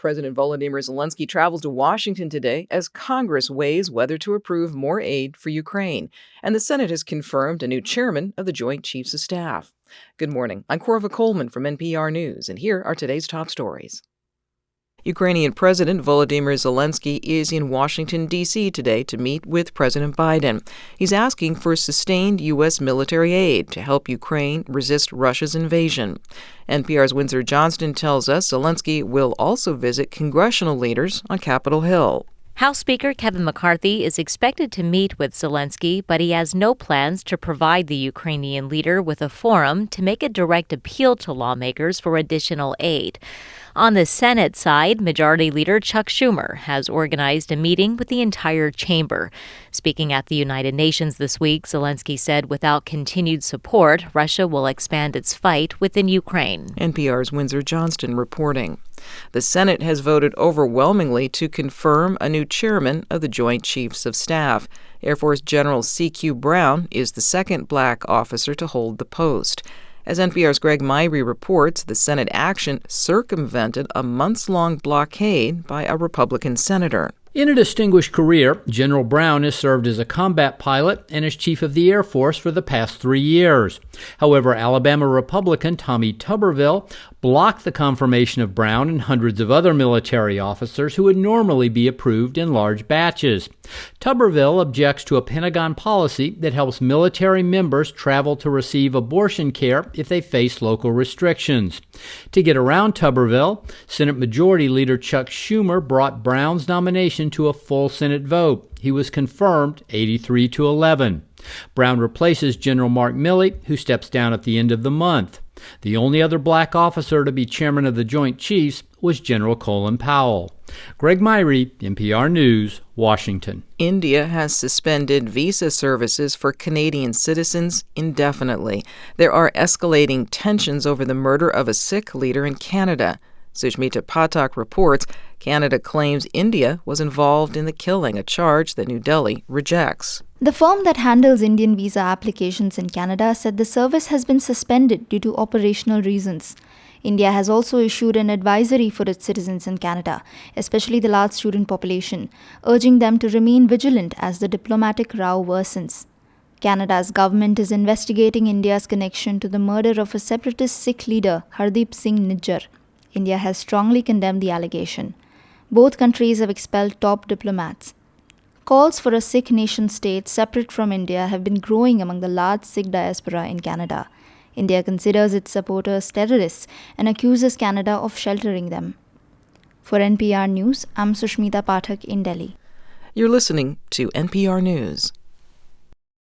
President Volodymyr Zelenskyy travels to Washington today as Congress weighs whether to approve more aid for Ukraine. And the Senate has confirmed a new chairman of the Joint Chiefs of Staff. Good morning. I'm Corva Coleman from NPR News, and here are today's top stories. Ukrainian President Volodymyr Zelenskyy is in Washington, D.C. today to meet with President Biden. He's asking for sustained U.S. military aid to help Ukraine resist Russia's invasion. NPR's Windsor Johnston tells us Zelenskyy will also visit congressional leaders on Capitol Hill. House Speaker Kevin McCarthy is expected to meet with Zelenskyy, but he has no plans to provide the Ukrainian leader with a forum to make a direct appeal to lawmakers for additional aid. On the Senate side, Majority Leader Chuck Schumer has organized a meeting with the entire chamber. Speaking at the United Nations this week, Zelenskyy said without continued support, Russia will expand its fight within Ukraine. NPR's Windsor Johnston reporting. The Senate has voted overwhelmingly to confirm a new chairman of the Joint Chiefs of Staff. Air Force General C.Q. Brown is the second black officer to hold the post. As NPR's Greg Myrie reports, the Senate action circumvented a months-long blockade by a Republican senator. In a distinguished career, General Brown has served as a combat pilot and as chief of the Air Force for the past 3 years. However, Alabama Republican Tommy Tuberville blocked the confirmation of Brown and hundreds of other military officers who would normally be approved in large batches. Tuberville objects to a Pentagon policy that helps military members travel to receive abortion care if they face local restrictions. To get around Tuberville, Senate Majority Leader Chuck Schumer brought Brown's nomination to a full Senate vote. He was confirmed 83-11. Brown replaces General Mark Milley, who steps down at the end of the month. The only other black officer to be chairman of the Joint Chiefs was General Colin Powell. Greg Myrie, NPR News, Washington. India has suspended visa services for Canadian citizens indefinitely. There are escalating tensions over the murder of a Sikh leader in Canada. Sushmita Pathak reports Canada claims India was involved in the killing, a charge that New Delhi rejects. The firm that handles Indian visa applications in Canada said the service has been suspended due to operational reasons. India has also issued an advisory for its citizens in Canada, especially the large student population, urging them to remain vigilant as the diplomatic row worsens. Canada's government is investigating India's connection to the murder of a separatist Sikh leader, Hardeep Singh Nijjar. India has strongly condemned the allegation. Both countries have expelled top diplomats. Calls for a Sikh nation-state separate from India have been growing among the large Sikh diaspora in Canada. India considers its supporters terrorists and accuses Canada of sheltering them. For NPR News, I'm Sushmita Pathak in Delhi. You're listening to NPR News.